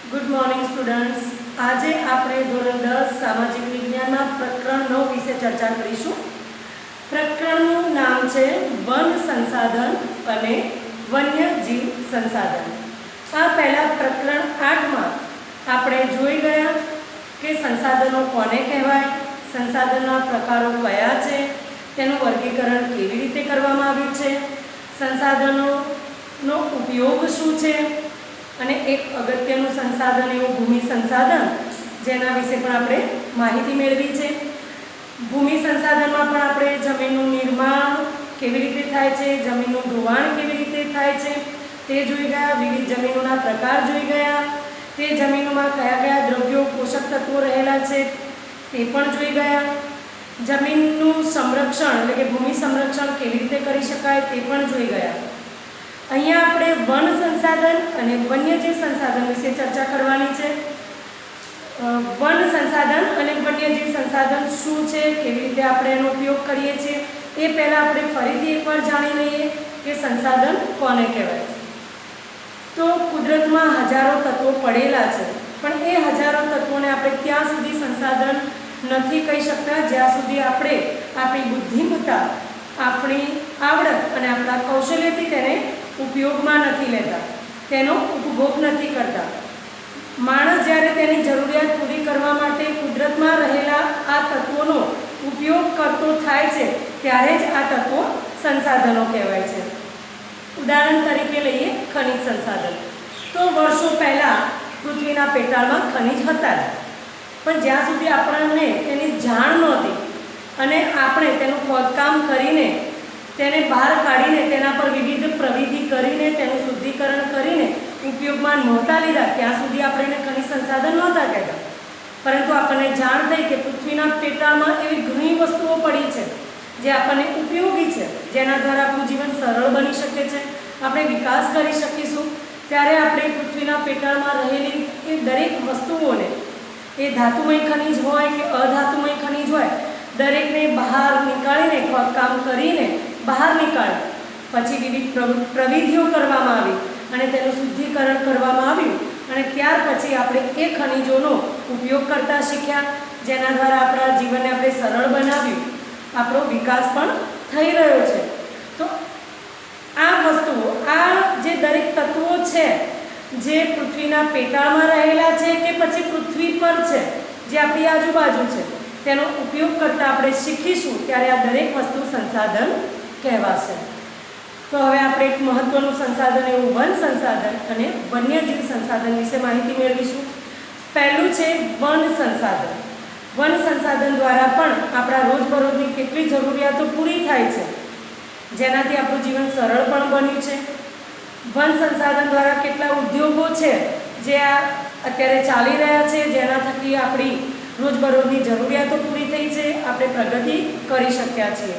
Good morning students. આજે આપણે ધોરણ 10 સામાજિક વિજ્ઞાનના પ્રકરણ 9 વિશે ચર્ચા કરીશું. પ્રકરણનું નામ છે વન સંસાધન અને વન્યજીવ સંસાધન. આ પહેલા પ્રકરણ 8માં આપણે જોઈ ગયા કે સંસાધનો કોને કહેવાય, સંસાધનના પ્રકારો કયા છે, તેનું વર્ગીકરણ કેવી રીતે કરવામાં આવ્યું છે, સંસાધનોનો ઉપયોગ શું છે અને એક અગત્યનું સંસાધન એવું ભૂમિ સંસાધન, જેના વિશે પણ આપણે માહિતી મેળવી છે. ભૂમિ સંસાધનમાં પણ આપણે જમીનનું નિર્માણ કેવી રીતે થાય છે, જમીનનું ધોવાણ કેવી રીતે થાય છે તે જોઈ ગયા, વિવિધ જમીનોના પ્રકાર જોઈ ગયા, તે જમીનોમાં કયા કયા દ્રવ્યો પોષક તત્વો રહેલા છે તે પણ જોઈ ગયા, જમીનનું સંરક્ષણ એટલે કે ભૂમિ સંરક્ષણ કેવી રીતે કરી શકાય તે પણ જોઈ ગયા. અહીંયા આપણે વન સંસાધન અને વન્યજીવ સંસાધન વિશે ચર્ચા કરવાની છે. વન સંસાધન અને વન્યજીવ સંસાધન શું છે, કેવી રીતે આપણે એનો ઉપયોગ કરીએ છીએ, એ પહેલાં આપણે ફરીથી એકવાર જાણી લઈએ કે સંસાધન કોને કહેવાય. તો કુદરતમાં હજારો તત્વો પડેલા છે, પણ એ હજારો તત્વોને આપણે ત્યાં સુધી સંસાધન નથી કહી શકતા જ્યાં સુધી આપણે આપણી બુદ્ધિમત્તા, આપણી આવડત અને આપણા કૌશલ્યથી તેને ઉપયોગમાં નથી લેતા, તેનો ઉપભોગ નથી કરતા. માણસ જ્યારે તેની જરૂરિયાત પૂરી કરવા માટે કુદરતમાં રહેલા આ તત્વોનો ઉપયોગ કરતો થાય છે ત્યારે જ આ તત્વો સંસાધનો કહેવાય છે. ઉદાહરણ તરીકે લઈએ ખનિજ સંસાધન. તો વર્ષો પહેલાં પૃથ્વીના પેટાળમાં ખનિજ હતા જ, પણ જ્યાં સુધી આપણને તેની જાણ નહોતી અને આપણે તેનું ખોદકામ કરીને તેને બહાર કાઢીને તેના પર વિવિધ પ્રવિધિ કરીને તેનું શુદ્ધિકરણ કરીને ઉપયોગમાં નહોતા લીધા, ત્યાં સુધી આપણે એને ખનિજ સંસાધન નહોતા કહેતા. પરંતુ આપણને જાણ થઈ કે પૃથ્વીના પેટાળમાં એવી ઘણી વસ્તુઓ પડી છે જે આપણને ઉપયોગી છે, જેના દ્વારા આપણું જીવન સરળ બની શકે છે, આપણે વિકાસ કરી શકીશું. ત્યારે આપણે પૃથ્વીના પેટાળમાં રહેલી એ દરેક વસ્તુઓને, એ ધાતુમય ખનિજ હોય કે અધાતુમય ખનિજ હોય, દરેકને બહાર નીકાળીને ખોદકામ કરીને બહાર નીકાળી પછી વિવિધ પ્રવિધિઓ કરવામાં આવી અને તેનું શુદ્ધિકરણ કરવામાં આવ્યું અને ત્યાર પછી આપણે એ ખનિજોનો ઉપયોગ કરતા શીખ્યા, જેના દ્વારા આપણા જીવનને આપણે સરળ બનાવ્યું, આપણો વિકાસ પણ થઈ રહ્યો છે. તો આ વસ્તુઓ, આ જે દરેક તત્વો છે જે પૃથ્વીના પેટાળમાં રહેલા છે કે પછી પૃથ્વી પર છે, જે આપણી આજુબાજુ છે, તેનો ઉપયોગ કરતાં આપણે શીખીશું ત્યારે આ દરેક વસ્તુ સંસાધન કહેવાશે. તો હવે આપણે એક મહત્વનું સંસાધન એવું વન સંસાધન અને વન્યજીવ સંસાધન વિશે માહિતી મેળવીશું. પહેલું છે વન સંસાધન. વન સંસાધન દ્વારા પણ આપણા રોજબરોજની કેટલી જરૂરિયાતો પૂરી થાય છે, જેનાથી આપણું જીવન સરળ પણ બન્યું છે. વન સંસાધન દ્વારા કેટલા ઉદ્યોગો છે જે અત્યારે ચાલી રહ્યા છે, જેના થકી આપણી રોજબરોજની જરૂરિયાતો પૂરી થઈ છે, આપણે પ્રગતિ કરી શક્યા છીએ.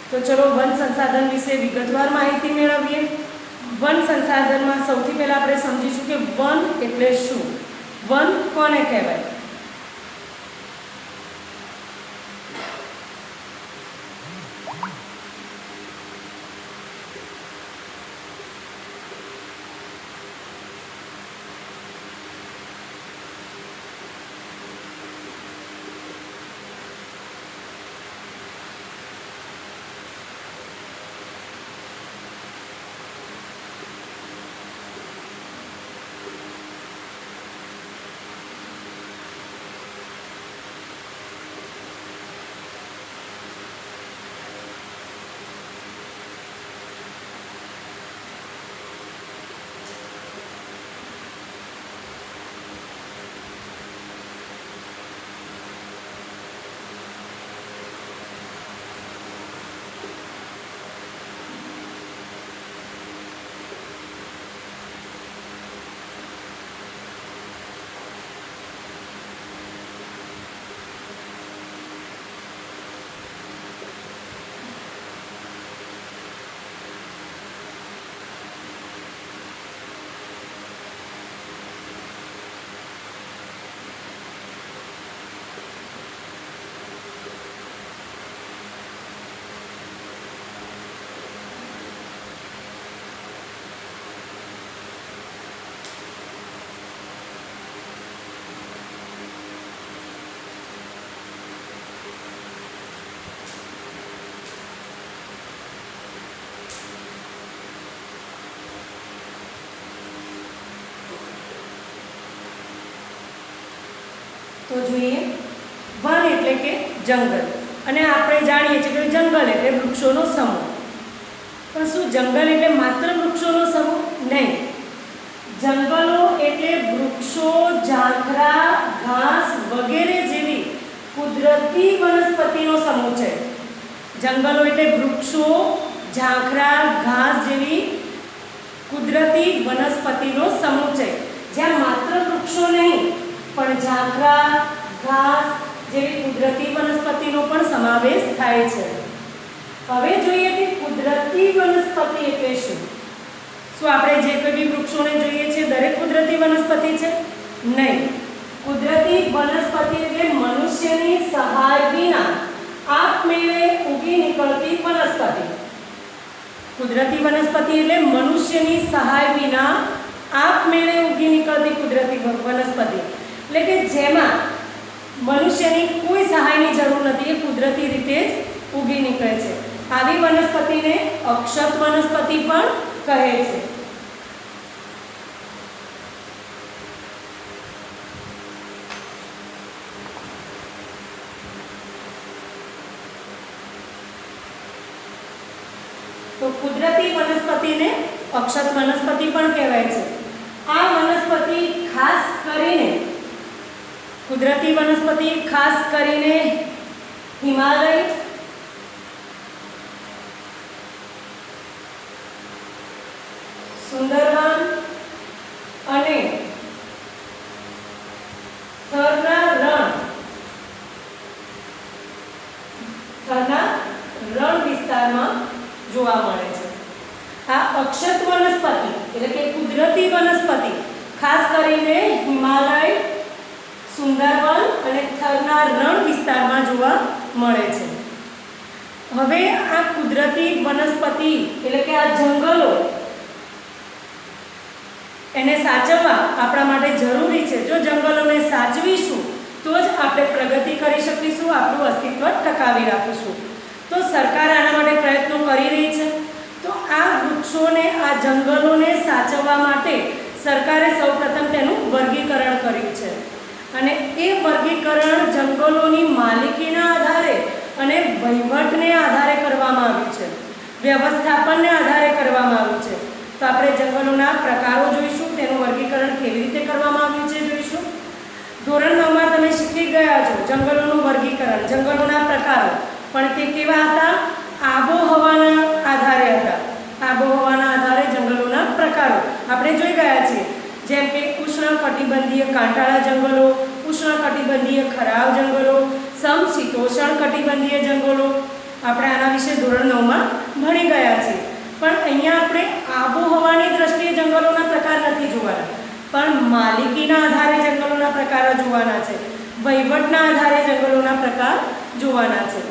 તો ચલો વન સંસાધન વિશે વિગતવાર માહિતી મેળવીએ. વન સંસાધનમાં સૌથી પહેલાં આપણે સમજીશું કે વન એટલે શું, વન કોને કહેવાય. તો જોઈએ, વન એટલે કે જંગલ, અને આપણે જાણીએ છીએ કે જંગલ એટલે વૃક્ષોનો સમૂહ. પણ શું જંગલ એટલે માત્ર વૃક્ષોનો સમૂહ? નહીં. જંગલો એટલે વૃક્ષો, ઝાંખરા, ઘાસ વગેરે જેવી કુદરતી વનસ્પતિનો સમૂહ છે. જંગલો એટલે વૃક્ષો, ઝાંખરા, ઘાસ જેવી કુદરતી વનસ્પતિનો સમૂહ છે, જ્યાં માત્ર વૃક્ષો નહીં પણ ઝાંખરા, ઘાસ જેવી કુદરતી વનસ્પતિનો પણ સમાવેશ થાય છે. હવે જોઈએ કે કુદરતી વનસ્પતિ એટલે શું? શું આપણે જે કોઈ બી વૃક્ષોને જોઈએ છે દરેક કુદરતી વનસ્પતિ છે? નહીં. કુદરતી વનસ્પતિ એટલે મનુષ્યની સહાય વિના આપમેળે ઉગી નીકળતી વનસ્પતિ. કુદરતી વનસ્પતિ એટલે મનુષ્યની સહાય વિના આપમેળે ઉગી નીકળતી કુદરતી વનસ્પતિ, એટલે કે જેમાં મનુષ્યની કોઈ સહાયની જરૂર નથી, એ કુદરતી રીતે જ ઉગી નીકળે છે. આવી વનસ્પતિને અક્ષત વનસ્પતિ પણ કહે છે. તો કુદરતી વનસ્પતિને અક્ષત વનસ્પતિ પણ કહેવાય છે. આ વનસ્પતિ ખાસ કરીને કુદરતી વનસ્પતિ ખાસ કરીને હિમાલય, સુંદરવન અને થરના રણ વિસ્તારમાં જોવા મળે છે. આ અક્ષત વનસ્પતિ એટલે કે કુદરતી વનસ્પતિ ખાસ કરીને હિમાલય, સુંદરવન અને થરના રણ વિસ્તારમાં જોવા મળે છે. હવે આ કુદરતી વનસ્પતિ એટલે કે આ જંગલો એને સાચવવા આપણા માટે જરૂરી છે. જો જંગલોને સાચવીશું તો જ આપણે પ્રગતિ કરી શકીશું, આપણું અસ્તિત્વ ટકાવી રાખીશું. તો સરકાર આના માટે પ્રયત્નો કરી રહી છે. તો આ વૃક્ષોને, આ જંગલોને સાચવવા માટે સરકારે સૌપ્રથમ તેનું વર્ગીકરણ કર્યું છે, અને એ વર્ગીકરણ જંગલોની માલિકીના આધારે અને વહીવટને આધારે કરવામાં આવ્યું છે, વ્યવસ્થાપનને આધારે કરવામાં આવ્યું છે. તો આપણે જંગલોના પ્રકારો જોઈશું, તેનું વર્ગીકરણ કેવી રીતે કરવામાં આવ્યું છે જોઈશું. ધોરણ 9માં તમે શીખી ગયા છો જંગલોનું વર્ગીકરણ, જંગલોના પ્રકારો, પણ તે કેવા હતા? આબોહવાના આધારે હતા. આબોહવાના આધારે જંગલોના પ્રકારો આપણે જોઈ ગયા છીએ, જેમ કે ઉષ્ણકટિબંધીય કાંટાળા જંગલો, ઉષ્ણકટિબંધીય ખરાબ જંગલો, સમશીતોષ્ણ કટિબંધીય જંગલો. આપણે આના વિશે ધોરણ 9માં ભણી ગયા છીએ. પણ અહીંયા આપણે આબોહવાની દ્રષ્ટિએ જંગલોના પ્રકાર નથી જોવાના, પણ માલિકીના આધારે જંગલોના પ્રકારો જોવાના છે, વહીવટના આધારે જંગલોના પ્રકાર જોવાના છે.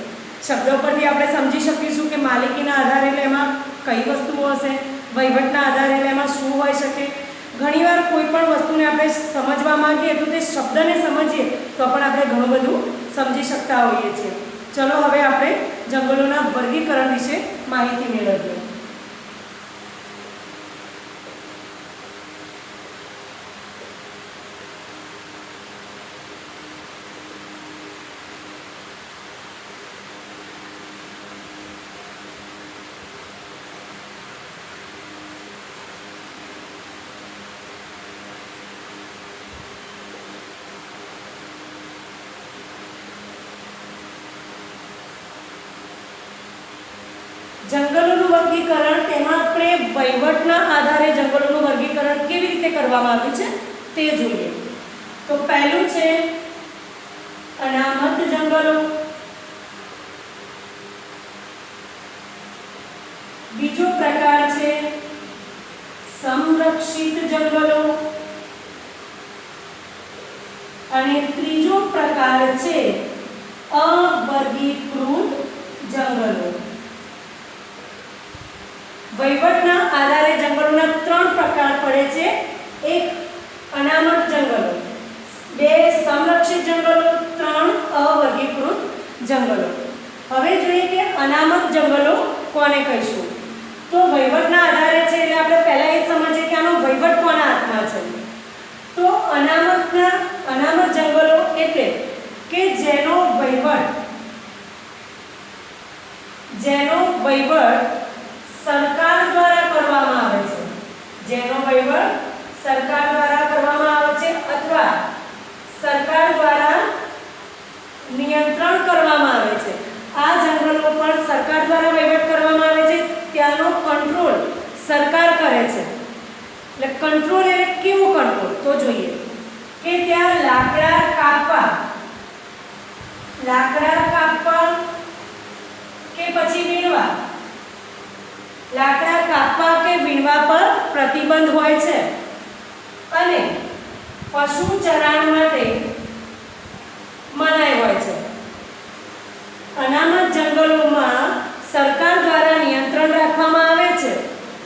શબ્દો પરથી આપણે સમજી શકીશું કે માલિકીના આધારે એટલે એમાં કઈ વસ્તુઓ હશે, વહીવટના આધારે એટલે એમાં શું હોઈ શકે. ઘણીવાર કોઈ પણ વસ્તુને આપણે સમજવા માંગીએ તો તે શબ્દને સમજીએ તો પણ આપણે ઘણું બધું સમજી શકતા હોઈએ છીએ. ચલો હવે આપણે જંગલોના વર્ગીકરણ વિશે માહિતી મેળવીએ. જંગલોનું વર્ગીકરણ, તેમાં આપણે વહીવટના આધારે જંગલોનું વર્ગીકરણ કેવી રીતે કરવામાં આવ્યું છે તે જોઈએ. તો પહેલું છે અનામત જંગલો, બીજો પ્રકાર છે સંરક્ષિત જંગલો, અને ત્રીજો પ્રકાર છે અવર્ગીકૃત જંગલો. વહીવટના આધારે જંગલોના 3 પ્રકાર પડે છે. એક અનામત જંગલો, 2 સંરક્ષિત જંગલો, 3 અવર્ગીકૃત જંગલો. હવે જોઈએ કે અનામત જંગલો કોને કહીશું. તો વહીવટના આધારે છે એટલે આપણે પહેલા એ સમજીએ કે આનો વહીવટ કોના હાથમાં છે. તો અનામત જંગલો એટલે કે જેનો વહીવટ સરકાર દ્વારા કરવામાં આવે છે, જેનો વહીવટ સરકાર દ્વારા કરવામાં આવે છે અથવા સરકાર દ્વારા નિયંત્રણ કરવામાં આવે છે. આ જંગલો પર સરકાર દ્વારા વહીવટ કરવામાં આવે છે, ત્યાંનો કંટ્રોલ સરકાર કરે છે. એટલે કંટ્રોલ એટલે કેવો કંટ્રોલ તો જોઈએ કે ત્યાં લાકડા કાપવા કે પછી વીણવા, લાકડા કાપવા કે વીણવા પર પ્રતિબંધ હોય છે અને પશુ ચરાણ માટે મનાઈ હોય છે. અનામત જંગલોમાં સરકાર દ્વારા નિયંત્રણ રાખવામાં આવે છે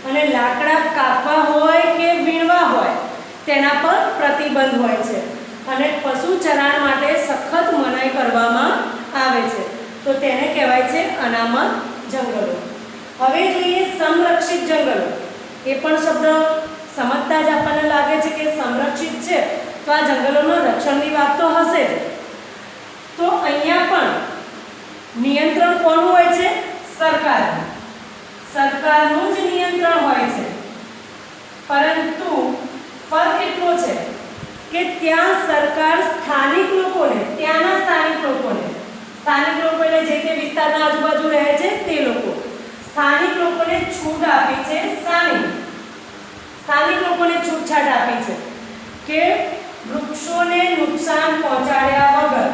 અને લાકડા કાપવા હોય કે વીણવા હોય તેના પર પ્રતિબંધ હોય છે અને પશુ ચરાણ માટે સખત મનાઈ કરવામાં આવે છે. તો તેને કહેવાય છે અનામત જંગલો. હવે જોઈએ સંરક્ષિત જંગલો. એ પણ શબ્દ સમજતા જ આપણને લાગે છે કે સંરક્ષિત છે તો આ જંગલોના રક્ષણની વાત તો હશે જ. તો અહીંયા પણ નિયંત્રણ કોનું હોય છે? સરકારનું જ નિયંત્રણ હોય છે. પરંતુ ફરક એટલો છે કે ત્યાં સરકાર સ્થાનિક લોકોને એટલે જે તે વિસ્તારના આજુબાજુ રહે છે તે લોકો, સ્થાનિક લોકોને છૂટ આપી છે. સ્થાનિક લોકોને છૂટછાટ આપી છે કે વૃક્ષોને નુકસાન પહોંચાડ્યા વગર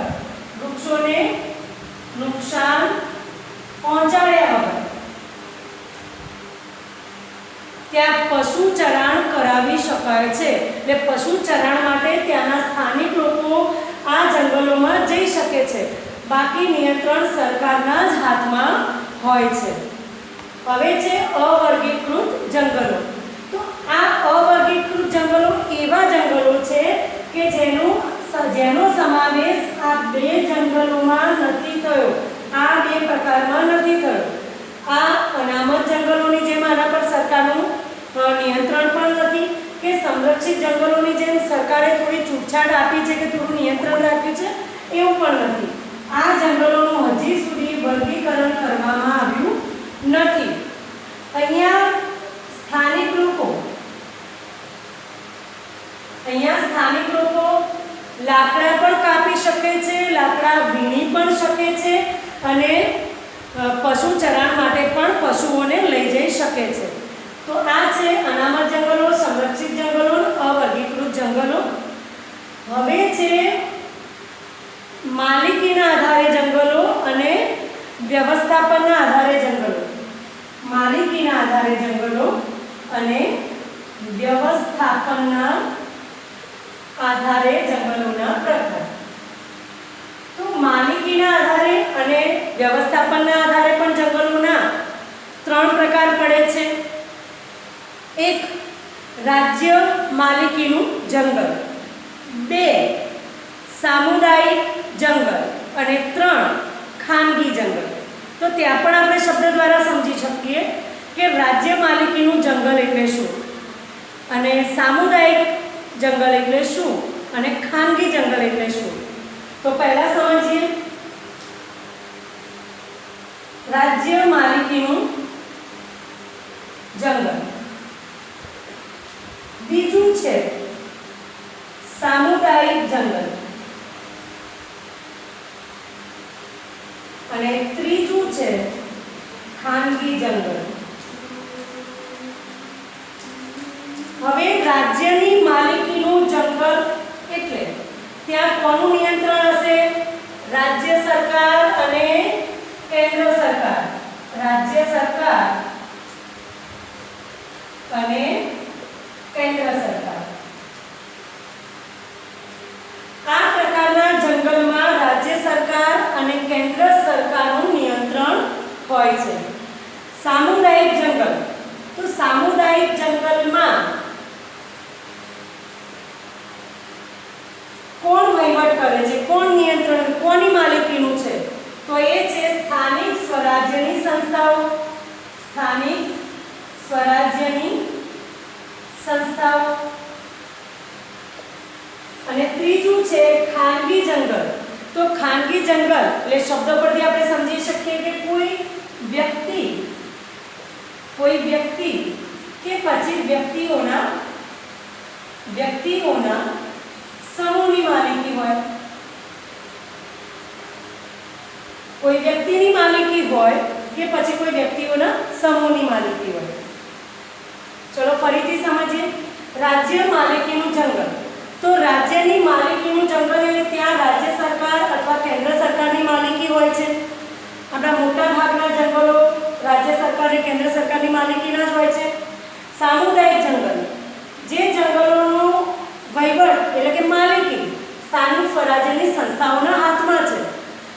ત્યાં પશુ ચરાણ કરાવી શકાય છે. એટલે પશુ ચરાણ માટે ત્યાંના સ્થાનિક લોકો આ જંગલોમાં જઈ શકે છે. બાકી નિયંત્રણ સરકારના જ હાથમાં હોય છે. હવે છે અવર્ગીકૃત જંગલો. તો આ અવર્ગીકૃત જંગલો એવા જંગલો છે કે જેનો સમાવેશ આ બે જંગલોમાં નથી થયો, આ બે પ્રકારમાં નથી થયો. આ અનામત જંગલોની જેમ આના પર સરકારનું નિયંત્રણ પણ નથી કે સંરક્ષિત જંગલોની જેમ સરકારે થોડી છૂટછાટ આપી છે કે થોડું નિયંત્રણ રાખ્યું છે, એવું પણ નથી. આ જંગલોનું હજી સુધી વર્ગીકરણ કરવામાં આવ્યું નથી. અહીંયા સ્થાનિક લોકો લાકડા પણ કાપી શકે છે, લાકડા વીણી પણ શકે છે અને પશુ ચરાણ માટે પણ પશુઓને લઈ જઈ શકે છે. તો આ છે અનામત જંગલો, સંરક્ષિત જંગલો, અવર્ગીકૃત જંગલો. હવે છે માલિકીના આધારે જંગલો અને વ્યવસ્થાપનના આધારે જંગલો. માલિકીના આધારે જંગલો અને વ્યવસ્થાપનના આધારે જંગલોના પ્રકાર. તો માલિકીના આધારે અને વ્યવસ્થાપનના આધારે પણ જંગલોના 3 પ્રકાર પડે છે. એક રાજ્ય માલિકીનું જંગલ, 2 સામુદાયિક જંગલ અને 3 ખાનગી જંગલ. તો ત્યાં પણ આપણે શબ્દ દ્વારા સમજી શકીએ કે રાજ્ય માલિકીનું જંગલ એટલે શું અને સામુદાયિક જંગલ એટલે શું અને ખાનગી જંગલ એટલે શું. તો પહેલા સમજીએ રાજ્ય માલિકીનું જંગલ. બીજું છે સામુદાયિક જંગલ અને ત્રીજું છે ખાનગી જંગલ. હવે રાજ્યની માલિકીનું જંગલ એટલે ત્યાં કોનું નિયંત્રણ હશે? રાજ્ય સરકાર અને કેન્દ્ર સરકાર. રાજ્ય સરકાર અને કેન્દ્ર સરકાર. આ પ્રકારના જંગલમાં રાજ્ય સરકાર અને કેન્દ્ર સરકારનું નિયંત્રણ હોય છે. સામુદાયિક જંગલ. તો સામુદાયિક જંગલમાં કોણ વહીવટ કરે છે? કોણ નિયંત્રણ, કોની માલિકીનું છે? તો એ છે સ્થાનિક સ્વરાજ્યની સંસ્થાઓ. સ્થાનિક સ્વરાજ્યની સંસ્થાઓ. અને ત્રીજું છે ખાનગી જંગલ. તો ખાનગી જંગલ એટલે શબ્દ પરથી આપણે સમજી શકીએ કે કોઈ વ્યક્તિ કે પછી વ્યક્તિઓના સમૂહની માલિકી હોય. કોઈ વ્યક્તિની માલિકી હોય કે પછી કોઈ વ્યક્તિઓના સમૂહની માલિકી હોય. ચલો ફરીથી સમજીએ. રાજ્ય માલિકીનું જંગલ. તો રાજ્યની માલિકીનું જંગલ એટલે ત્યાં રાજ્ય સરકાર અથવા કેન્દ્ર સરકારની માલિકી હોય છે. આપણા મોટા ભાગના જંગલો રાજ્ય સરકાર અને કેન્દ્ર સરકારની માલિકીના જ હોય છે. સામુદાયિક જંગલ, જે જંગલોનો વહીવટ એટલે કે માલિકી સ્થાનિક સ્વરાજ્યની સંસ્થાઓના હાથમાં છે.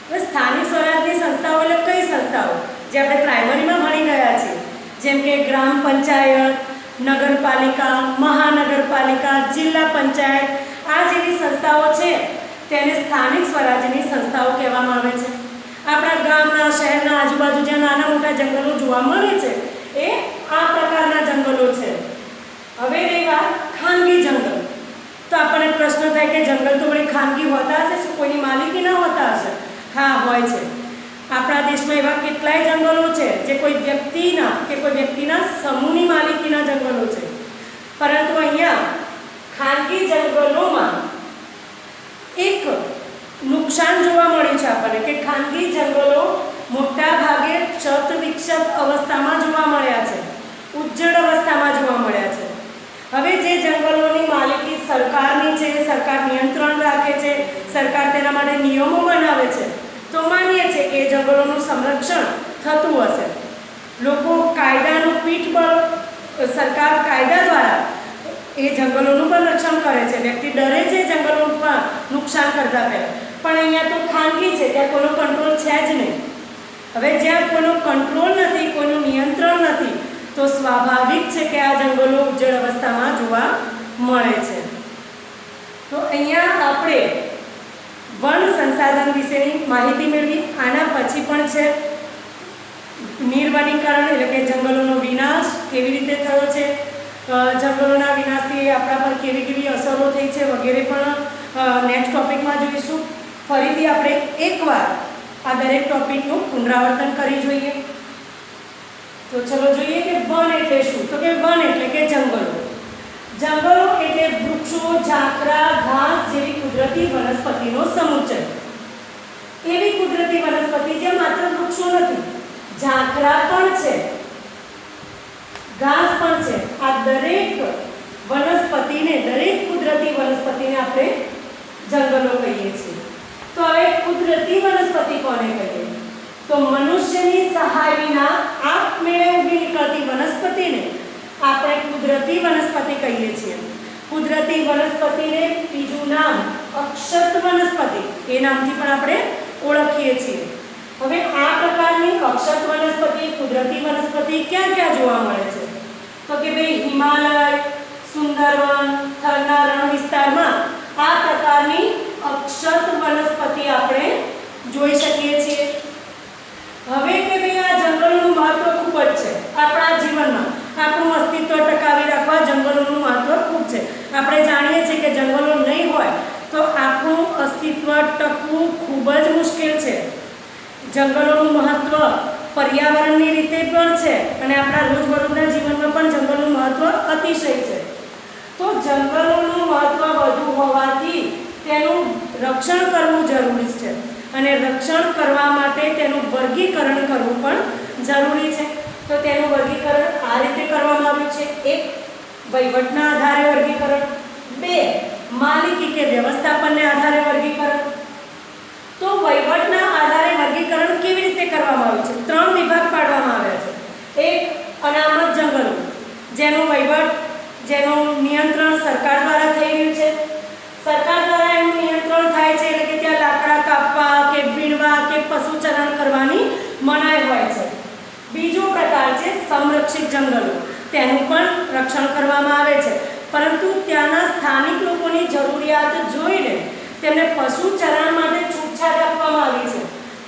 હવે સ્થાનિક સ્વરાજ્યની સંસ્થાઓ એટલે કઈ સંસ્થાઓ જે આપણે પ્રાઇમરીમાં ભણી ગયા છીએ, જેમ કે ગ્રામ પંચાયત, નગરપાલિકા, મહાનગરપાલિકા, જિલ્લા પંચાયત, આ જેવી સંસ્થાઓ છે તેને સ્થાનિક સ્વરાજ્યની સંસ્થાઓ કહેવામાં આવે છે. આપણા ગામના શહેરના આજુબાજુ જ્યાં નાના મોટા જંગલો જોવા મળે છે એ આ પ્રકારના જંગલો છે. હવે રહી વાત ખાનગી જંગલ. તો આપણને પ્રશ્ન થાય કે જંગલ તો વળી ખાનગી હોતા હશે, શું કોઈની માલિકી ના હોતા હશે? હા, હોય છે. આપણા દેશમાં એવા કેટલાય જંગલો છે જે કોઈ વ્યક્તિના સમૂહની માલિકીના જંગલો છે. પરંતુ અહીંયા ખાનગી જંગલોમાં એક નુકસાન જોવા મળ્યું છે આપણને કે ખાનગી જંગલો મોટા ભાગે ક્ષત વિક્ષત અવસ્થામાં જોવા મળ્યા છે, ઉજ્જડ અવસ્થામાં જોવા મળ્યા છે. હવે જે જંગલોની માલિકી સરકારની છે, સરકાર નિયંત્રણ રાખે છે, સરકાર તેના માટે નિયમો બનાવે છે, તો માનીએ છીએ કે એ જંગલોનું સંરક્ષણ થતું હશે. લોકો કાયદાનું પીઠબળ, સરકાર કાયદા દ્વારા એ જંગલોનું પણ રક્ષણ કરે છે. વ્યક્તિ ડરે છે જંગલોનું નુકસાન કરતા પહેલા. પણ અહીંયા તો ખાનગી છે, ત્યાં કોઈનો કંટ્રોલ છે જ નહીં. હવે જ્યાં કોઈનો કંટ્રોલ નથી, કોઈનું નિયંત્રણ નથી, તો સ્વાભાવિક છે કે આ જંગલો ઉજ્જડ અવસ્થામાં જોવા મળે છે. તો અહીંયા આપણે વન સંસાધન વિશેની માહિતી મેળવી. આના પછી પણ છે નિર્વનીકરણ એટલે કે જંગલોનો વિનાશ કેવી રીતે થયો છે, જંગલોના વિનાશથી આપણા પર કેવી કેવી અસરો થઈ છે વગેરે પણ નેક્સ્ટ ટોપિકમાં જોઈશું. ફરીથી આપણે એકવાર આ દરેક ટોપિકનું પુનરાવર્તન કરી જોઈએ. તો ચલો જોઈએ કે વન એટલે શું. તો કે વન એટલે કે જંગલો. જંગલો એટલે વૃક્ષો, ઝાકરા, ઘાસ જેવી કુદરતી વનસ્પતિનો સમુચ્ચય. એવી કુદરતી વનસ્પતિ જે માત્ર વૃક્ષો નથી, ઝાકરા પણ છે, ઘાસ પણ છે. આ દરેક વનસ્પતિને, દરેક કુદરતી વનસ્પતિને આપણે જંગલો કહીએ છીએ. તો હવે કુદરતી વનસ્પતિ કોને કહીએ? તો મનુષ્યની સહાય વિના આપમેળે ઊભી નીકળતી વનસ્પતિને આપણે કુદરતી વનસ્પતિ કહીએ છીએ. કુદરતી વનસ્પતિને બીજું નામ અક્ષત વનસ્પતિ એ નામથી પણ આપણે ઓળખીએ છીએ. હવે આ પ્રકારની અક્ષત વનસ્પતિ, કુદરતી વનસ્પતિ ક્યાં ક્યાં જોવા મળે છે? તો કે ભાઈ હિમાલય, સુંદરવન, થરના રણ વિસ્તારમાં આ પ્રકારની અક્ષત વનસ્પતિ આપણે જોઈ શકીએ છીએ. હવે કે ભાઈ આ જંગલોનું મહત્વ ખૂબ જ છે આપણા જીવનમાં. આપણું અસ્તિત્વ ટકાવી રાખવા જંગલોનું મહત્વ ખૂબ છે. આપણે જાણીએ છીએ કે જંગલો નહીં હોય તો આપણું અસ્તિત્વ ટકવું ખૂબ જ મુશ્કેલ છે. જંગલોનું મહત્વ પર્યાવરણની રીતે પણ છે અને આપણા રોજબરોજના જીવનમાં પણ જંગલનું મહત્વ અતિશય છે. તો જંગલોનું મહત્વ વધુ હોવાથી તેનું રક્ષણ કરવું જરૂરી છે અને રક્ષણ કરવા માટે તેનું વર્ગીકરણ કરવું પણ જરૂરી છે. તો તેનું વર્ગીકરણ આ રીતે કરવામાં આવ્યું છે. 1. વહીવટના આધારે વર્ગીકરણ. 2. માલિકી કે વ્યવસ્થાપનને આધારે વર્ગીકરણ. તો વહીવટના આધારે વર્ગીકરણ કેવી રીતે કરવામાં આવ્યું છે? 3 વિભાગ પાડવામાં આવ્યા છે. 1. અનામત જંગલો, જેનો વહીવટ, જેનું નિયંત્રણ સરકાર દ્વારા થઈ રહ્યું છે. સરકાર દ્વારા એનું નિયંત્રણ થાય છે એટલે કે ત્યાં લાકડા કાપવા કે વીણવા કે પશુચરણ કરવાની મનાઈ હોય છે. બીજો પ્રકાર છે સંરક્ષિત જંગલો. તેનું પણ રક્ષણ કરવામાં આવે છે, પરંતુ ત્યાંના સ્થાનિક લોકોની જરૂરિયાત જોઈને તેમને પશુચરણ માટે છૂટછાટ આપવામાં આવી છે,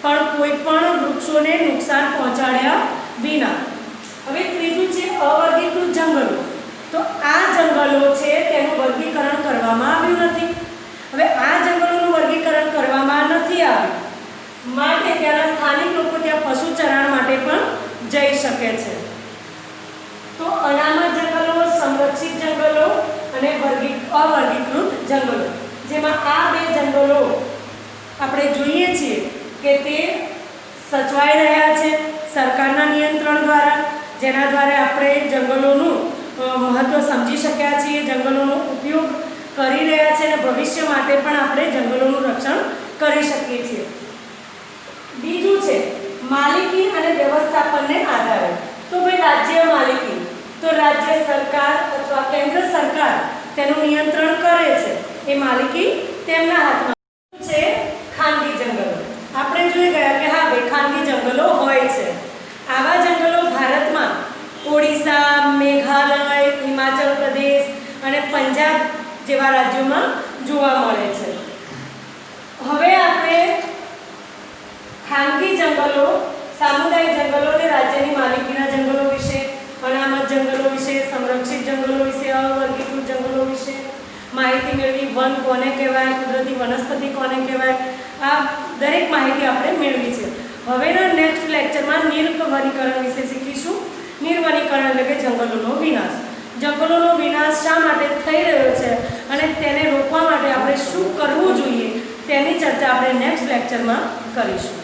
પણ કોઈ પણ વૃક્ષોને નુકસાન પહોંચાડ્યા વિના. હવે ત્રીજું છે અવર્ગીકૃત જંગલો. તો આ જંગલો છે તેનું વર્ગીકરણ કરવામાં આવ્યું નથી. આ બે જંગલો આપણે જોઈએ છીએ કે તે સચવાઈ રહ્યા છે સરકારના નિયંત્રણ દ્વારા, જેના દ્વારા આપણે જંગલોનું મહત્ત્વ સમજી શક્યા છીએ, જંગલોનો ઉપયોગ કરી રહ્યા છે અને ભવિષ્ય માટે પણ આપણે જંગલોનું રક્ષણ કરી શકીએ છીએ. બીજું છે માલિકી અને વ્યવસ્થાપનને આધારે. તો ભાઈ રાજ્ય માલિકી, તો રાજ્ય સરકાર અથવા કેન્દ્ર સરકાર તેનું નિયંત્રણ કરે છે, એ માલિકી તેમના હાથમાં છે. ખાનગી જંગલો આપણે જોઈ ગયા કે હા ભાઈ ખાનગી જંગલો હોય છે. આવા જંગલો ભારતમાં ઓડિશા, મેઘાલય, હિમાચલ પ્રદેશ અને પંજાબ જેવા રાજ્યોમાં જોવા મળે છે. હવે આપણે ખાનગી જંગલો, સામુદાયિક જંગલો અને રાજ્યની માલિકીના જંગલો વિશે, અનામત જંગલો વિશે, સંરક્ષિત જંગલો વિશે, અવર્ગીકૃત જંગલો વિશે માહિતી મેળવી. વન કોને કહેવાય, કુદરતી વનસ્પતિ કોને કહેવાય, આ દરેક માહિતી આપણે મેળવી છે. હવેના નેક્સ્ટ લેક્ચરમાં નિર્વનીકરણ વિશે શીખીશું. નિર્વનીકરણ એટલે કે જંગલોનો વિનાશ. જંગલોનો વિનાશ શા માટે થઈ રહ્યો છે અને તેને રોકવા માટે આપણે શું કરવું જોઈએ તેની ચર્ચા આપણે નેક્સ્ટ લેક્ચરમાં કરીશું.